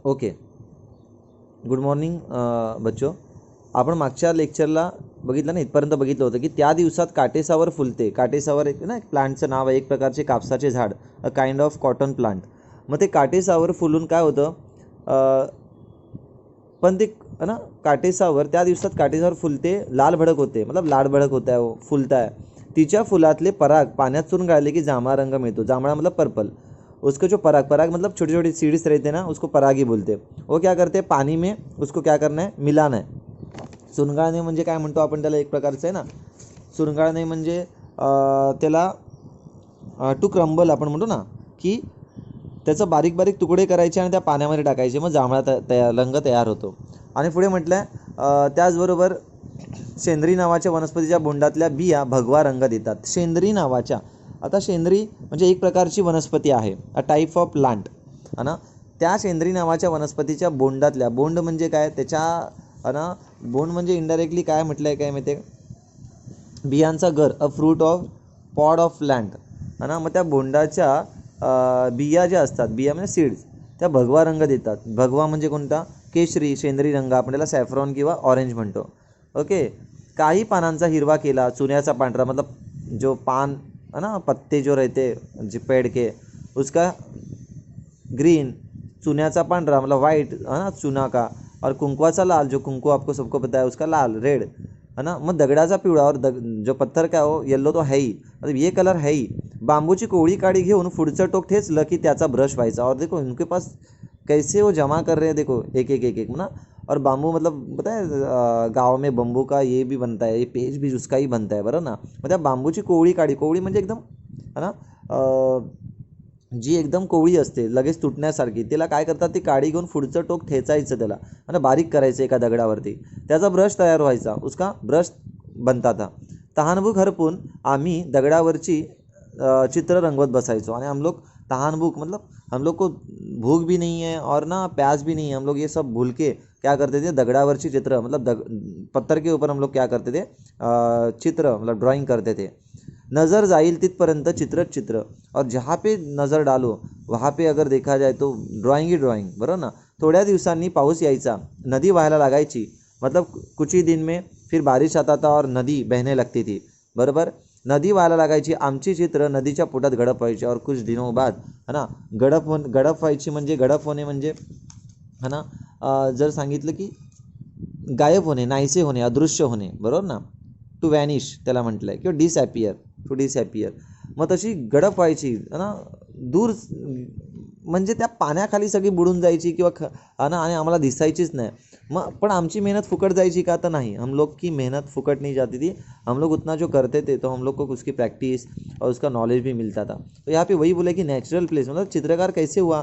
Okay, good morning बच्चो. आपण मागच्या लेक्चरला बघितलं ना, इथपर्यंत बघितलं होतं की त्या दिवसात काटेसावर फुलते. काटेसावर एक ना, एक प्लांटचं नाव आहे, एक प्रकारचे कापसाचे झाड, a kind of cotton plant. मग ते काटेसावर फुलून काय होतं, पण ते ना काटेसावर त्या दिवसात काटेसावर फुलते, लाल भडक होते, मतलब लाल भडक होता है, वो फुलता है. तिच्या फुलातले पराग पाण्यात चुरून की जांभळा रंग मिळतो. जांभळा मतलब पर्पल. उसका जो पराग पराग मतलब छोटी छोटी सीड्स रहते हैं ना, उसको पराग ही बोलते हैं. वो क्या करते हैं, पानी में उसको क्या करना है, मिलाना है. चुरगाळणे म्हणजे काय म्हणतो आपण त्याला, एक प्रकारचं आहे ना. चुरगाळणे म्हणजे त्याला टू क्रम्बल आपण म्हणतो ना, की त्याचं बारीक बारीक तुकडे करायचे आणि त्या पाण्यामध्ये टाकायचे, मग जांभळा रंग तयार होतो. आणि पुढे म्हटलं आहे त्याचबरोबर शेंद्री नावाच्या वनस्पतीच्या बोंडातल्या बिया भगवा रंग देतात. शेंद्री नावाच्या, आता शेंद्री म्हणजे एक प्रकारची वनस्पती आहे, अ टाईप ऑफ प्लांट है ना. त्या शेंद्री नावाच्या वनस्पतीच्या बोंडातल्या, बोंड म्हणजे काय त्याच्या है ना, बोंड म्हणजे इनडायरेक्टली काय म्हटलं आहे काय माहिती आहे, बियांचा घर, a fruit of pod of plant है ना. मग त्या बोंडाच्या बिया ज्या असतात, बिया म्हणजे सीड्स, त्या भगवा रंग देतात. भगवा म्हणजे कोणता, केशरी शेंद्री रंग, आपण त्याला सॅफ्रॉन किंवा ऑरेंज म्हणतो. ओके. काही पानांचा हिरवा केला, चुन्याचा पांढरा, मतलब जो पान है ना, पत्ते जो रहते जो पेड़ के, उसका ग्रीन, चुन्याचा पांढरा मतलब वाइट है ना, चुना का, और कुंकवाचा लाल, जो कुंकू आपको सबको पता है उसका लाल रेड है ना. मग दगडाचा पिवळा, और जो पत्थर का हो येल्लो, तो है ही, मतलब ये कलर है ही. बांबूची कोवळी काडी घेऊन पुढचं टोक ठेचलं की त्याचा ब्रश व्हायचा. और देखो इनके पास कैसे वो जमा कर रहे हैं, देखो एक एक एक एक ना. और बाम्बू मतलब पता है गाँव में बम्बू का ये भी बनता है, ये पेज भी उसका ही बनता है, बरं ना. मग त्या बांबूची कोवळी काडी, कोवळी म्हणजे एकदम है ना, जी एकदम कोवळी असते लगेच तुटण्यासारखी, तिला काय करतात, ती काडी घेऊन पुढचं टोक ठेचायचं त्याला आणि बारीक करायचं एका दगडावरती, त्याचा ब्रश तयार व्हायचा, उसका ब्रश बनता था. तहानभूक हरपून आम्ही दगडावरची चित्र रंगवत बसायचो. आणि हम लोग तहानभूक मतलब हम लोग को भूख भी नहीं है और ना प्यास भी नहीं है, हम लोग ये सब भूल के क्या करते थे, दगडावरची चित्र मतलब पत्थर के ऊपर हम लोग क्या करते थे, चित्र मतलब ड्राइंग करते थे. नज़र जाईल तिथपर्यंत चित्रच चित्र, और जहाँ पे नज़र डालो वहाँ पे अगर देखा जाए तो ड्राइंग ही ड्राइंग, बरोबर ना. थोड्या दिवसांनी पाऊस यायचा, नदी व्हायला लागायची, मतलब कुछ ही दिन में फिर बारिश आता था और नदी बहने लगती थी. बरोबर, नदी व्हायला लागायची, आमची चित्र नदीच्या पोटात गडप व्हायची. और कुछ दिनों बाद है ना, गडप व्हायची म्हणजे गडप होणे म्हणजे है ना, जर सांगितलं की गायब होणे, नाहीसे होणे, अदृश्य होणे, बरोबर ना. टू वॅनिश त्याला म्हटलं आहे, किंवा डिसॲपियर, टू डिसॲपियर. मग तशी गडप व्हायची है ना, दूर म्हणजे त्या पाण्याखाली सगळी बुडून जायची किंवा है ना, आणि आम्हाला दिसायचीच नाही. मग पण आमची मेहनत फुकट जायची का, तर नाही, हम लोग की मेहनत फुकट नहीं जाती थी. हम लोग उतना जो करते थे तो हम लोग को उसकी प्रैक्टिस और उसका नॉलेज भी मिलता था. तो यहाँ पे वही बोले कि नेचुरल प्लेस मतलब चित्रकार कैसे हुआ.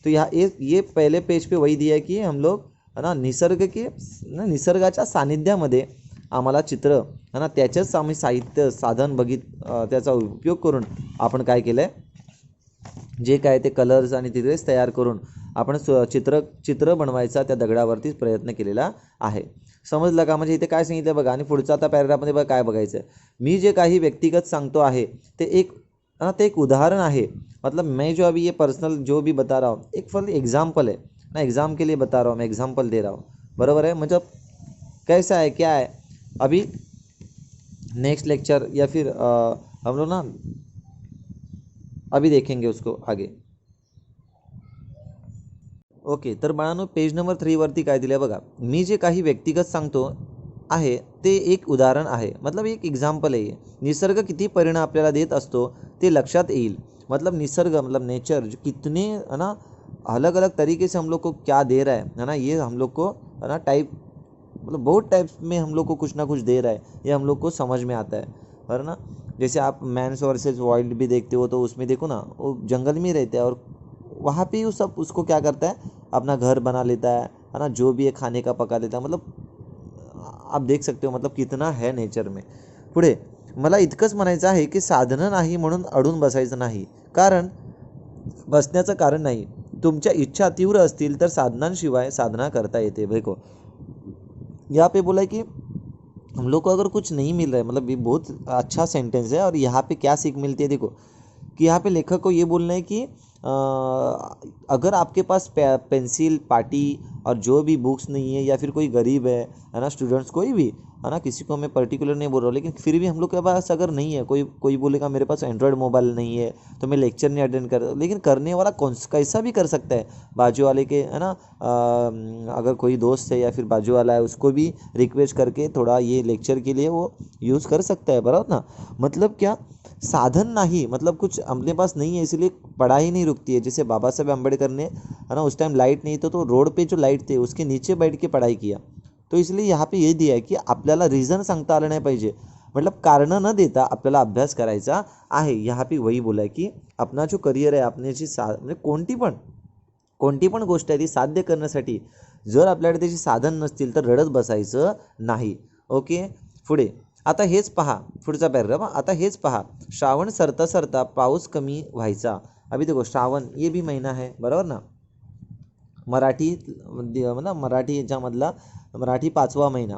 तो यहाँ एक ये पहले पेज पे वही दिया है की हम लोग है ना, निसर्गाच्या सानिध्यामध्ये आम्हाला चित्र है ना, त्याचंच आम्ही साहित्य साधन त्याचा उपयोग करून आपण काय केलं आहे, जे काय ते कलर्स आणि तिथेच तयार करून आपण चित्र बनवायचा त्या दगडावरतीच प्रयत्न केलेला आहे. समजलं का. म्हणजे इथे काय सांगितलं बघा, आणि पुढचं आता पॅराग्राफमध्ये बघा काय बघायचं आहे. मी जे काही व्यक्तिगत सांगतो आहे ते एक उदाहरण आहे. मतलब मैं जो अभी ये पर्सनल जो भी बता रहा हूँ, एक फॉर एग्जाम्पल है ना, एग्ज़ाम के लिए बता रहा हूँ मैं, एग्जाम्पल दे रहा हूँ, बराबर है. मतलब कैसा है, क्या है, अभी नेक्स्ट लेक्चर या फिर हम लोग ना अभी देखेंगे उसको आगे. ओके. तर बाळांनो, पेज नंबर 3 वरती काय दिलं आहे बघा. मी जे काही व्यक्तिगत सांगतो आहे ते एक उदाहरण आहे, मतलब एक एग्जाम्पल आहे. निसर्ग किती परिणाम आपल्याला देत असतो ते लक्षात येईल. मतलब निसर्ग मतलब नेचर जो कितने है ना अलग अलग तरीके से हम लोग को क्या दे रहा है ना, ये हम लोग को है ना टाइप मतलब बहुत टाइप्स में हम लोग को कुछ ना कुछ दे रहा है, ये हम लोग को समझ में आता है ना. जैसे आप मैन्स वर्सेस वाइल्ड भी देखते हो, तो उसमें देखो ना, वो जंगल में रहते हैं और वहाँ पे वो सब उसको क्या करता है, अपना घर बना लेता है ना, जो भी है खाने का पका लेता है. मतलब आप देख सकते हो मतलब कितना है नेचर में. पुढे मला इतकंच म्हणायचं आहे की साधनं नाही म्हणून अडून बसायचं नाही, कारण बसण्याचं कारण नाही. तुमच्या इच्छा तीव्र असतील तर साधनांशिवाय साधना करता येते. देखो यहाँ पे बोला है कि हम लोग को अगर कुछ नहीं मिल रहा है, मतलब ये बहुत अच्छा सेंटेंस है, और यहाँ पे क्या सीख मिलती है देखो, कि यहाँ पे लेखक को ये बोलना है कि अगर आपके पास पेंसिल पाटी और जो भी बुक्स नहीं है, या फिर कोई गरीब है ना, स्टूडेंट्स कोई भी है ना, किसी को मैं पर्टिकुलर नहीं बोल रहा हूँ, लेकिन फिर भी हम लोग के पास अगर नहीं है, कोई कोई बोलेगा मेरे पास एंड्रॉयड मोबाइल नहीं है तो मैं लेक्चर नहीं अटेंड कर, लेकिन करने वाला कौन कैसा भी कर सकता है। बाजू वाले के है ना, अगर कोई दोस्त है या फिर बाजू वाला है, उसको भी रिक्वेस्ट करके थोड़ा ये लेक्चर के लिए वो यूज़ कर सकता है, बराबर ना। मतलब क्या, साधन नहीं, मतलब कुछ अपने पास नहीं है इसलिए पढ़ाई नहीं रुकती है। जैसे बाबा साहेब आंबेडकर ने है ना, उस टाइम लाईट नाही तो रोड पे जो लाईट थे उसके नीचे बैठ के पढ़ाई किया। तो इसलिए यहाँ पे ये दिया आहे की आपल्याला रिझन सांगता आलं नाही पाहिजे, मतलब कारण न देता आपल्याला अभ्यास करायचा आहे। यहाँ पे वही बोला आहे की आपला जो करिअर आहे, आपली जी म्हणजे कोणती पण गोष्ट आहे ती साध्य करण्यासाठी जर आपल्याकडे त्याची साधन नसतील तर रडत बसायचं नाही। ओके, पुढे आता हेच पहा, पुढचा पॅराग्राफ। आता हेच पहा, श्रावण सरता सरता पाऊस कमी व्हायचा। अभी देखो श्रावण ये भी महीना है, बरोबर ना। मराठी मतलब मराठी याच्यामधला मराठी 5वा महिना,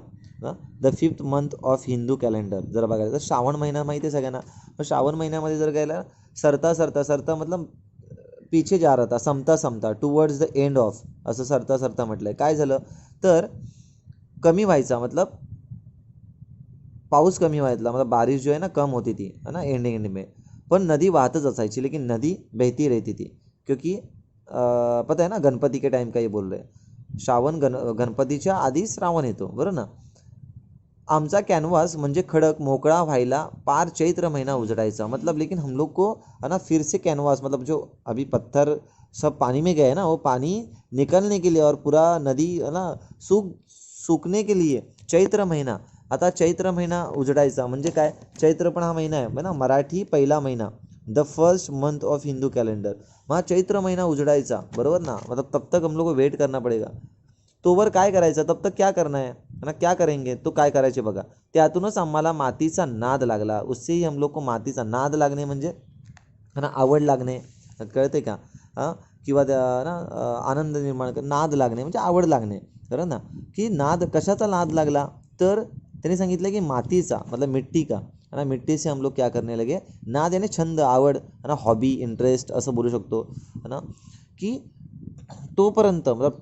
the 5th month of Hindu calendar जर बघायला तर श्रावण महिना माहिती आहे सगळ्यांना। मग श्रावण महिन्यामध्ये जर गेला, सरता सरता सरता मतलब पीछे जा रहा था, समता समता टुवर्ड्स द एंड ऑफ, असं सरता सरता म्हटलंय। काय झालं तर कमी व्हायचा, मतलब पाऊस कमी व्हायला, मतलब बारिश जो है ना कम होती थी, है ना, एंडिंग एंड में। पण नदी वाहतच असायची, लेकिन नदी बहती रहती थी, क्योंकि पता है ना गणपती के टाइम का ये बोल रहे हैं। श्रावण गणपतीच्या आधी श्रावण येतो, बरोबर ना। आमचा कॅनव्हास म्हणजे खडक मोकळा व्हायला पार चैत्र महीना उजड़ायचा, मतलब लेकिन हम लोग को है ना फिर से कैनवास, मतलब जो अभी पत्थर सब पानी में गए ना, वो पानी निकलने के लिए और पूरा नदी है ना सूखने के लिए चैत्र महिना, आता चैत्र महिना उजडायचा म्हणजे काय, चैत्र पण हा महिना आहे ना, मराठी पहिला महिना, the first month of Hindu calendar. वहाँ चैत्र महीना उजड़ायचा, बरोबर ना, मतलब तब तक हम लोग को वेट करना पड़ेगा। तोवर काय करायचं, तब तक क्या करना है ना, क्या करेंगे, तो काय करायचे बघा, त्यातूनच आम्हाला मातीचा नाद लागला। उससे ही हम लोग को मातीचा नाद लागणे म्हणजे है ना आवड लागणे, कळते का, हां, किंवा ना आनंद निर्माण नाद लागणे म्हणजे आवड लागणे, बरं ना। की नाद कशाचा नाद लागला, तर त्यांनी सांगितलं की मातीचा, मतलब मिट्टी का, है ना, मिट्टी से हम लोग क्या करने लगे, नाद यानी छंद, आवड, है ना, हॉबी, इंटरेस्ट असं बोलू शकतो, है ना। की तोपर्यंत मतलब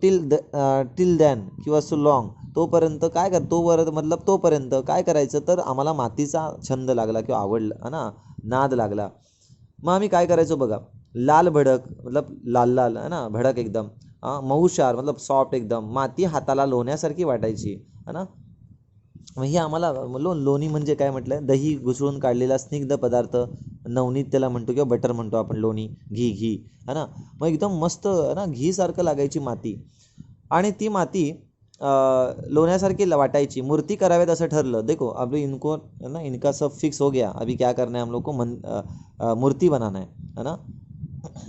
टिल दॅन किंवा सो लॉंग, तोपर्यंत काय कर, तोपर्यंत मतलब तोपर्यंत काय करायचं, तर आम्हाला मातीचा छंद लागला किंवा आवड है ना, नाद लागला। मग आम्ही काय करायचो बघा, लाल भडक मतलब लाल लाल है ना, भडक एकदम, मऊशार मतलब सॉफ्ट एकदम, माती हाताला लोण्यासारखी वाटायची, है ना। मग ही आम्हाला लोणी म्हणजे काय म्हटलं, दही घुसळून काढलेला स्निग्ध पदार्थ, नवनीत त्याला म्हणतो किंवा बटर म्हणतो आपण, लोणी, घी है ना। मग एकदम मस्त है ना, घी सारखं लागायची माती, आणि ती माती लोण्यासारखी वाटायची। मूर्ती कराव्यात असं ठरलं, देखो अभी इनको है ना, इनका सब फिक्स हो गया, अभी क्या करना है हम लोग को, मूर्ति बनाना है ना।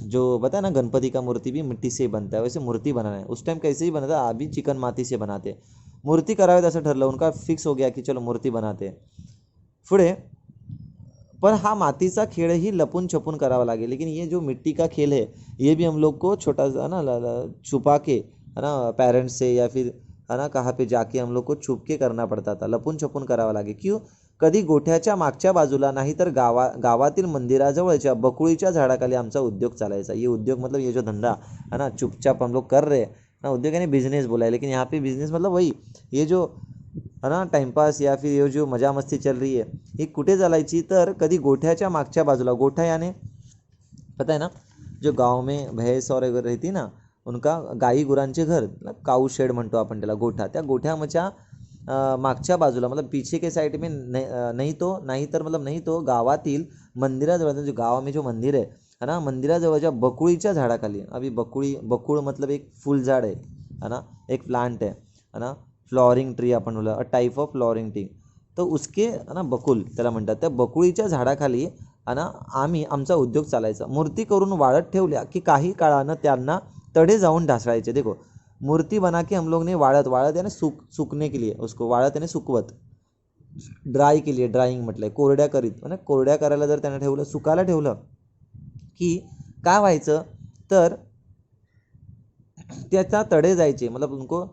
जो बताया ना गणपति का मूर्ति भी मिट्टी से ही बनता है, वैसे मूर्ति बनाना है। उस टाइम कैसे ही बना था, अभी चिकन माती से बनाते, मूर्ति करावेत असं ठरलं, उनका फिक्स हो गया कि चलो मूर्ति बनाते। पुढे पण हा मातीचा खेळ ही लपून छपून करावा लागेल, लेकिन ये जो मिट्टी का खेल है ये भी हम लोग को छोटा सा ना छुपा के, है ना, पेरेंट्स से या फिर है ना कहाँ पे जाके हम लोग को छुप के करना पड़ता था, लपून छपून करावा लागेल। क्यों, कधी गोठ्याच्या मागच्या बाजूला नाही तर गावातील मंदिराजवळच्या बकुळीच्या झाडाखाली आमचा उद्योग चालायचा। ये उद्योग मतलब ये जो धंधा है ना, चुपचाप हम लोग कर रहे ना, उद्योग यानी बिजनेस बोला है, लेकिन यहाँ पे बिजनेस मतलब वही ये जो है ना टाइमपास या फिर ये जो मजा मस्ती चल रही है, ही कुठे चालायची, तर कधी गोठ्याच्या मागच्या बाजूला, गोठा याने पता है ना, जो गांव में भैंस और अगर रहती ना, उनका गाई गुरांचे घर, काऊ शेड म्हणतो आपण त्याला, गोठा, त्या गोठ्याच्या मागच्या बाजूला मतलब पीछे के साइड में नहीं तर मतलब नहीं तो गावातील मंदिराजवळ, जो गाव में जो मंदिर है ना, मंदिराजवळच्या बकुळीच्या झाडाखाली, अभी बकुळ मतलब एक फूल झाड है ना, एक प्लांट है ना, फ्लॉवरिंग ट्री आपण बोला, अ टाइप ऑफ फ्लॉवरिंग ट्री, तो उसके है ना बकुल त्याला म्हणतात, त्या बकुळीच्या झाडाखाली है ना आम्ही आमचा उद्योग चालायचा। मूर्ती करून वाळत ठेवल्या की काही काळानं त्यांना तडे जाऊन ढासळायचे। देखो मूर्ति बना के हम लोग ने वाळत यानी सूखने के लिए, उसको वाळत यानी सुकवत, ड्राई के लिए, ड्राइंग म्हटलंय, कोरड्या करीत, म्हणजे कोरड्या करायला जर त्याने ठेवलं, सुकायला ठेवलं की काय व्हायचं, तर त्याचा तडे जायचे, मतलब उनको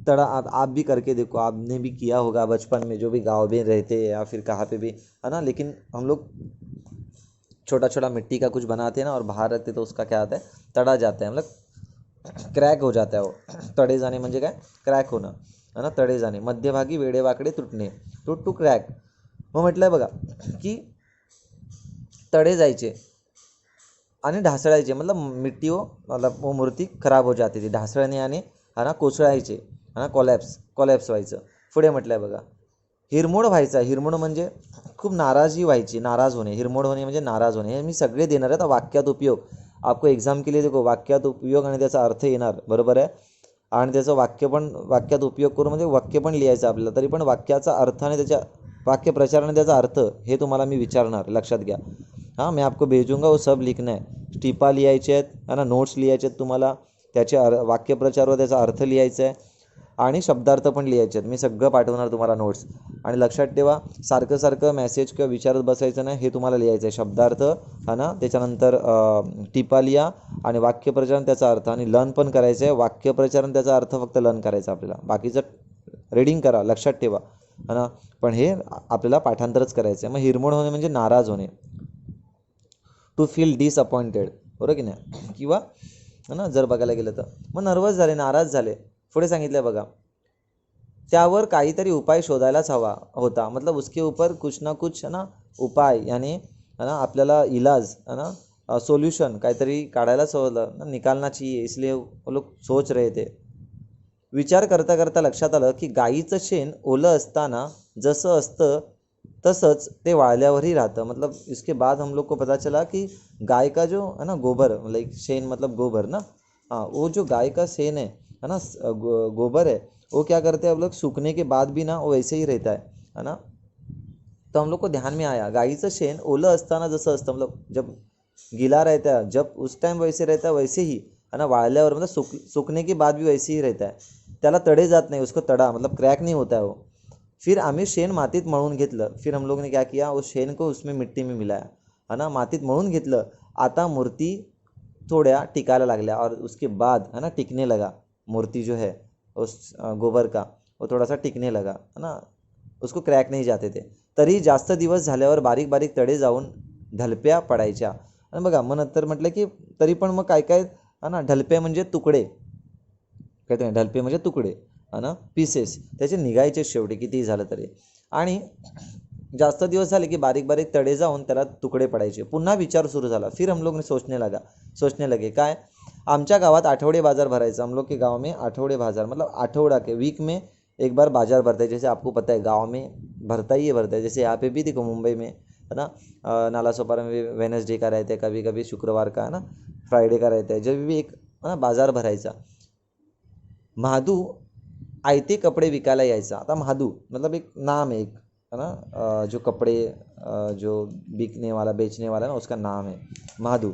तड़ा, आप भी करके देखो, आपने भी किया होगा बचपन में, जो भी गाँव में रहते या फिर कहाँ पे भी है ना, लेकिन हम लोग छोटा छोटा मिट्टी का कुछ बनाते हैं ना और बाहर रखते तो उसका क्या आता है, तड़ा जाता है, मतलब क्रॅक हो जाता है वो. तडे जाणे म्हणजे काय, क्रॅक होणं है ना, तडे जाणे, मध्यभागी वेडेवाकडे तुटणे, टू क्रॅक. मग म्हटलंय बघा की तडे जायचे आणि ढासळायचे, मतलब मिट्टी वो मतलब वो मूर्ती खराब हो जाती थी, ढासळणे आणि है ना कोसळायचे, है ना कोलॅप्स व्हायचं. पुढे म्हटलंय बघा हिरमोड व्हायचा. हिरमोड म्हणजे खूप नाराजी व्हायची, नाराज होणे. हिरमोड होणे म्हणजे नाराज होणे. हे मी सगळे देणार आहे. वाक्यात उपयोग आपको एग्जाम के लिए देखो, वाक्यात उपयोग आणि त्याचा अर्थ येणार, बरोबर आहे. आणि त्याचं वाक्यात उपयोग करून म्हणजे वाक्य पण लिहायचं आपल्याला. तरी पण वाक्याचा अर्थ आणि त्याच्या वाक्य प्रचार आणि त्याचा अर्थ हे तुम्हाला मी विचारणार, लक्षात घ्या. हाँ, मैं आपको भेजूंगा, वो सब लिखना है. टिपा लिहायचे आहेत, है ना, नोट्स लिहायचे आहेत तुम्हाला, त्याचे वाक्यप्रचार व त्याचा अर्थ लिहायचा आहे आणि शब्दार्थ पण लिहायचे आहेत. मी सगळं पाठवणार तुम्हाला नोट्स. आणि लक्षात ठेवा, सारखं मेसेज किंवा विचारत बसायचं नाही, हे तुम्हाला लिहायचं आहे. शब्दार्थ है ना, त्याच्यानंतर टिपा लिहा आणि वाक्यप्रचार त्याचा अर्थ, आणि लर्न पण करायचं आहे. वाक्यप्रचार त्याचा अर्थ फक्त लर्न करायचा आपल्याला, बाकीचं रीडिंग करा, लक्षात ठेवा, है ना. पण हे आपल्याला पाठांतरच करायचं आहे. मग हिरमोड होणे म्हणजे नाराज होणे, टू फील डिसअपॉइंटेड, बरोबर की नाही, किंवा है ना जर बघायला गेलं तर मग नर्वस झाले, नाराज झाले. पुढे सांगितलं बघा, त्यावर काहीतरी उपाय शोधायलाच हवा होता, मतलब उसके ऊपर कुछ ना कुछ है ना उपाय, यानी है ना आपल्याला इलाज, है ना सोल्यूशन काहीतरी काढायलाच हवं ना, निकालना चाहिए, इसलिए वो लोग सोच रहे थे. विचार करता करता लक्षात आलं की गाईचं शेण ओलं असताना जसं असतं तसंच ते वाळल्यावरही राहतं. मतलब इसके बाद हम लोग को पता चला कि गाय का जो है ना गोबर, लाइक शेन मतलब गोबर ना, हाँ, वो जो गाय का शेन है ना गोबर है, वो क्या करते हैं हम लोग, सूखने के बाद भी ना वो वैसे ही रहता है ना. तो हम लोग को ध्यान में आया, गाईचं शेण ओलं असताना जसं असतं, मतलब जब गीला रहता है, जब उस टाइम वैसे रहता है, वैसे ही है ना वाळल्यावर, मतलब सूखने के बाद भी वैसे ही रहता है. त्याला तडे जात नाही, उसको तड़ा मतलब क्रैक नहीं होता है वो. फिर आम्ही शेण मातीत मळून घेतलं. फिर हम लोग ने क्या किया, उस शेण को उसमें मिट्टी में मिलाया, है ना, मातीत मळून घेतलं. आता मूर्ति थोड्या टिकायला लागल्या, और उसके बाद है ना टिकने लगा. मूर्ति जो है उस गोबर का, वो थोड़ा सा टिकने लगा, है ना, उसको क्रॅक नाही जाते ते. तरी जास्त दिवस झाल्यावर बारीक बारीक तडे जाऊन ढलप्या पडायच्या. आणि बघा मग नंतर म्हटलं की तरी पण मग काय काय है ना, ढलपे म्हणजे तुकडे, काय ते ढलपे म्हणजे तुकडे, है ना, पीसेस त्याचे निघायचे शेवटी कितीही झालं तरी. आणि जास्त दिवस झाले की बारीक बारीक तडे जाऊन त्याला तुकडे पडायचे. पुन्हा विचार सुरू झाला. फिर हम लोग ने सोचने लगे काय, आमच्या गावात आठवडे बाजार भरायचा. हम लोग के गांव में आठवडे बाजार, मतलब आठवड़ा के वीक में एक बार बाजार भरता है. जैसे आपको पता है गांव में भरता है. जैसे यहाँ पे भी देखो मुंबई में है ना, नाला सोपारा में भी वेनसडे का रहता है, कभी कभी शुक्रवार का, है ना, फ्राइडे का रहता है. जब भी एक है ना बाजार भरायचा. महादू आयते कपडे विकायला यायचा. आता महादू मतलब एक नाम है, एक है ना, जो कपड़े जो बिकने वाला बेचने वाला ना, उसका नाम है महादू.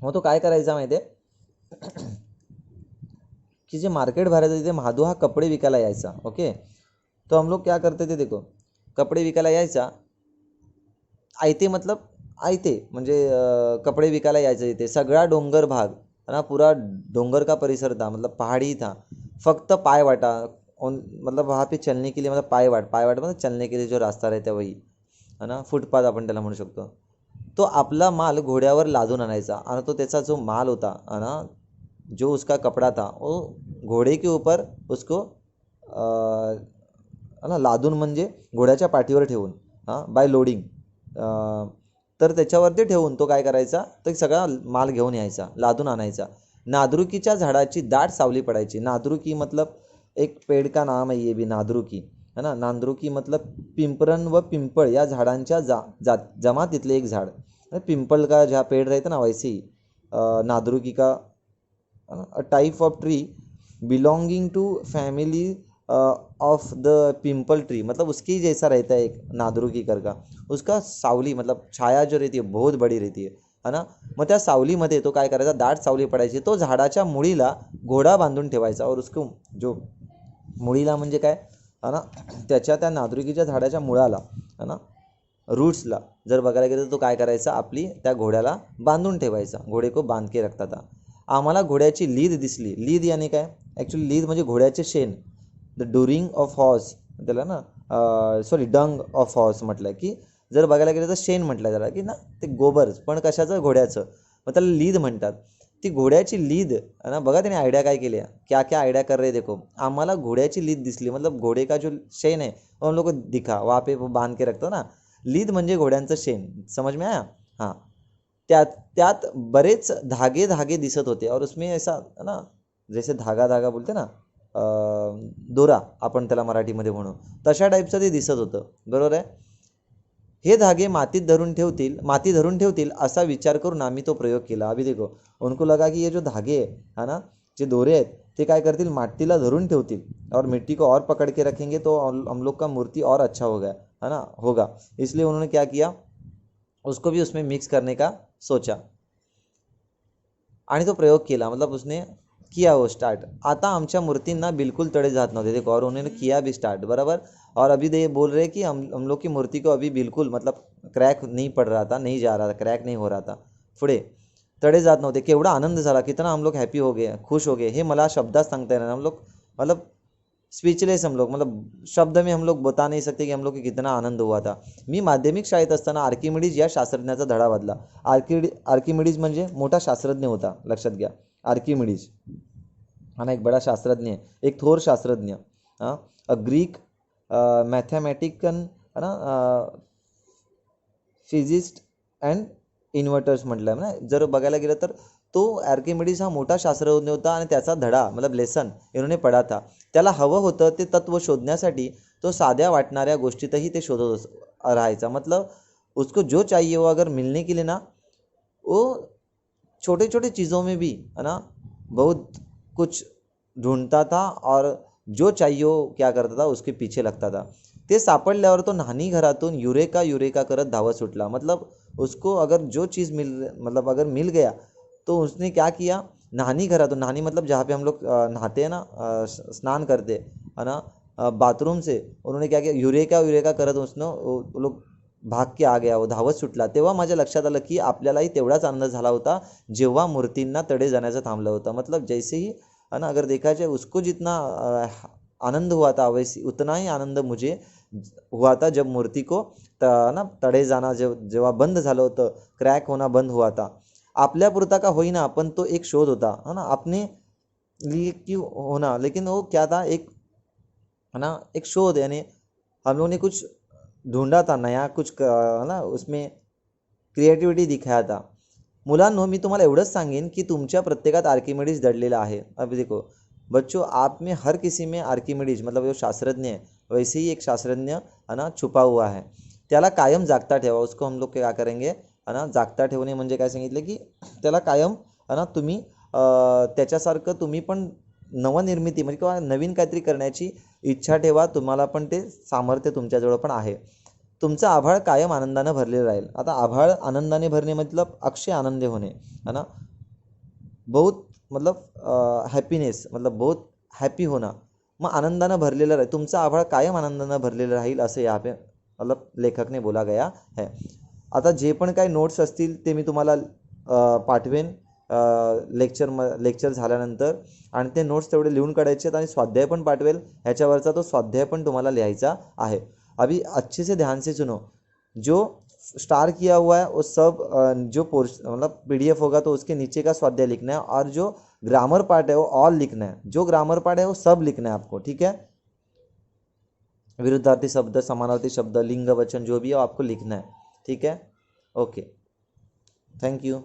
मग तो काय करायचा माहिती आहे की जे मार्केट भरायचं तिथे महादू हा कपडे विकायला यायचा. ओके, तो हम लोग क्या करते थे, देखो कपडे विकायला यायचा. आयते मतलब आयते म्हणजे कपडे विकायला यायचे तिथे. सगळा डोंगर भाग है ना, पूरा डोंगर का परिसर था, मतलब पहाड़ी था. फक्त पाय वाटा, मतलब वहाँ पे चलने के लिए, मतलब पाय वाट मतलब चलने के लिए जो रास्ता रहता है वही, है ना, फुटपाथ आपण त्याला म्हणू शकतो. तो आपला माल घोड्यावर लादून आणायचा, आणि तो त्याचा जो माल होता है ना, जो उसका कपड़ा था, वो घोड़े के ऊपर उसको है ना लादून म्हणजे घोड्याच्या पाठीवर ठेवून, हां, बाय लोडिंग, तर त्याच्यावरती ठेवून तो काय करायचा, तर सगळा माल घेऊन यायचा, लादून आणायचा. नादरुकीच्या झाडाची दाट सावली पडायची. नादरुकी मतलब एक पेड़ का नाम है, ये भी नादरुकी, है ना. नांदरुकी मतलब पिंपरण व पिंपळ या झाडांच्या जमातीतले एक झाड. पिंपल का जहाँ पेड़ रहता ना, वैसे ही नादरुकी का a type of tree belonging to family of the pimpal tree, मतलब उसके ही जैसा रहता है एक नादरुकी कर का. उसका सावली मतलब छाया जो रहती है बहुत बड़ी रहती है ना. मग त्या सावलीमध्ये तो काय करायचा, दाट सावली पडायची, तो झाडाच्या मुळीला घोडा बांधून ठेवायचा. और उसको जो मुळीला म्हणजे काय है ना, त्याच्या त्या नादरुकीच्या झाडाच्या मुळाला है ना, रूट्सला जर बघायला गेलं तर तो काय करायचा, आपली त्या घोड्याला बांधून ठेवायचा. घोडे को बांध के रखता था. आम्हाला घोड्याची लीद दिसली. लीद यानी काय, ॲक्च्युली लीद म्हणजे घोड्याचे शेण, द डुरिंग ऑफ हॉर्स त्याला ना, सॉरी डंग ऑफ हॉर्स म्हटलं की जर बघायला गेलं तर शेण म्हटलं त्याला की ना, ते गोबर, पण कशाचं, घोड्याचं, मग त्याला लीद म्हणतात. ती घोड्याची लीद है ना, बघा त्याने आयडिया काय केली आहे, क्या क्या आयडिया कर रहे देखो. आम्हाला घोड्याची लीद दिसली, मतलब घोडे का जो शेण है वो हम लोग को दिखा, वहाँ पे वो बांध के रखतो ना, लीद म्हणजे घोड्यांचं शेण. समझ में आया? हां. त्यात त्यात बरेच धागे धागे दिसत होते, और उसमें ऐसा है ना, जैसे धागा धागा बोलते ना, दोरा आपण त्याला मराठीमध्ये म्हणू, तशा टाईपचं ते दिसत होतं. बरोबर आहे. हे धागे माती धरून ठेवतील असा विचार करून आम्ही तो प्रयोग केला. अभी देखो, उनको लगा कि ये जो धागे है ना, जे दोरे आहेत ते काय करतील, मातीला धरून ठेवतील, और मिट्टी को और पकड़ के रखेंगे तो हम लोग का मूर्ति और अच्छा हो गया है ना, होगा. इसलिए उन्होंने क्या किया, उसको भी उसमें मिक्स करने का सोचा आणि तो प्रयोग केला. मतलब उसने किया वो स्टार्ट. आता आमच्या मूर्तींना बिल्कुल तड़े जात नव्हते, देखो, और उन्होंने किया भी स्टार्ट. बराबर. और अभी ये बोल रहे कि हम लोग की मूर्ति को अभी बिल्कुल मतलब क्रॅक नहीं पड़ रहा था, नहीं जा रहा था, क्रॅक नहीं हो रहा था. पुढे तड़े जात नव्हते. केवढा आनंद झाला, कितना हम लोग हैप्पी हो गए, खुश हो गए, हे मला शब्दात सांगता येणार. हम लोग मतलब स्पीचलेस, हम लोग मतलब शब्द में हम लोग बता नहीं सकते कि हम लोग को कितना आनंद हुआ था. मी माध्यमिक शाळेत असताना आर्किमिडीज या शास्त्रज्ञाचा धडा वाचला. आर्किमिडीज म्हणजे मोठा शास्त्रज्ञ होता, लक्षात घ्या. आर्किमिडीज हा ना, एक बड़ा शास्त्रज्ञ है, एक थोर शास्त्रज्ञ. हाँ, अ ग्रीक मैथमेटिकन है ना, फिजिस्ट अँड इन्व्हर्टर्स म्हटलं आहे ना. जर बघायला गेलं तर तो आर्किमिडीज हा मोठा शास्त्रज्ञ होता, आणि त्याचा धडा मतलब लेसन इन्होंने पढ़ा था. त्याला हवं होतं ते तत्व शोधण्यासाठी तो साध्या वाटणाऱ्या गोष्टीतही ते शोधत राहायचा. मतलब उसको जो चाहिए वो अगर मिलने के लिए ना, वो छोटे छोटे चीज़ों में भी है ना बहुत कुछ ढूंढता था, और जो चाहिए वो क्या करता था, उसके पीछे लगता था. ते सापडल्यावर तो न्हाणी घरातून युरेका युरेका करत धावत सुटला. मतलब उसको अगर जो चीज़ मतलब अगर मिल गया तो उसने क्या किया, न्हाणी घरातून, न्हाणी मतलब जहाँ पे हम लोग नहाते हैं ना, स्नान करते है ना, बाथरूम से, उन्होंने क्या किया, युरेका युरेका करत उसनं वो लोग भाग के आ गया, वो धावत सुटला. तेव्हा माझ्या लक्षात आलं की आपल्यालाही तेवढाच आनंद झाला होता जेव्हा मूर्तींना तडे जाण्याचं थांबलं होतं. मतलब जैसे ही है ना, अगर देखा जाए उसको जितना आनंद हुआ था, वैसे उतना ही आनंद मुझे हुआ था जब मूर्ति को ना तडे जाना जेव्हा बंद झालं होतं, क्रॅक होना बंद हुआ था. आपल्यापुरता का होईना, पण तो एक शोध होता है ना, अपने लिए क्यों होना, लेकिन वो क्या था, एक है ना, एक शोध, यानी हम लोगों ने कुछ ढूंढा था नया, कुछ है ना, उसमें क्रिएटिविटी दिखाया था. मुलांनो, मी तुम्हाला एवढंच सांगेन की तुमच्या प्रत्येकात आर्किमिडीज दडलेला आहे. अभी देखो बच्चों, आप में हर किसी में आर्किमिडीज मतलब जो शास्त्रज्ञ है, वैसे ही एक शास्त्रज्ञ है ना छुपा हुआ है. त्याला कायम जागता ठेवा. उसको हम लोग क्या करेंगे है ना, जागता ठेवणे म्हणजे काय सांगितलं की त्याला कायम है ना, तुम्ही त्याच्यासारखं तुम्ही पण नवनिर्मिती म्हणजे किंवा नवीन काहीतरी करण्याची इच्छा ठेवा. तुम्हाला पण ते सामर्थ्य तुमच्याजवळ पण आहे. तुमचं आभाळ कायम आनंदानं भरलेलं राहील. आता आभाळ आनंदाने भरणे मतलब अक्षय आनंदी होणे है ना, बहुत मतलब हॅपीनेस मतलब बहुत हॅपी होना. मग आनंदानं भरलेलं राहील, तुमचं आभाळ कायम आनंदानं भरलेलं राहील, असं यहाँ पे मतलब लेखकने बोला गया है. आता जे पण काही नोट्स असतील ते मी तुम्हाला पाठवेन लेक्चर झाल्यानंतर, आणि ते नोट्स तेवढे लिहून काढायचे आहेत, आणि स्वाध्याय पण पाठवेल. ह्याच्यावरचा तो स्वाध्याय पण तुम्हाला लिहायचा आहे. अभी अच्छे से ध्यान से सुनो. जो स्टार किया हुआ है वो सब जो मतलब PDF होगा तो उसके नीचे का स्वाध्याय लिखना है, और जो ग्रामर पार्ट है वो ऑल लिखना है. जो ग्रामर पार्ट है वो सब लिखना है आपको, ठीक है. विरुद्धार्थी शब्द, समानार्थी शब्द, लिंग वचन जो भी है आपको लिखना है, ठीक है. Okay, thank you.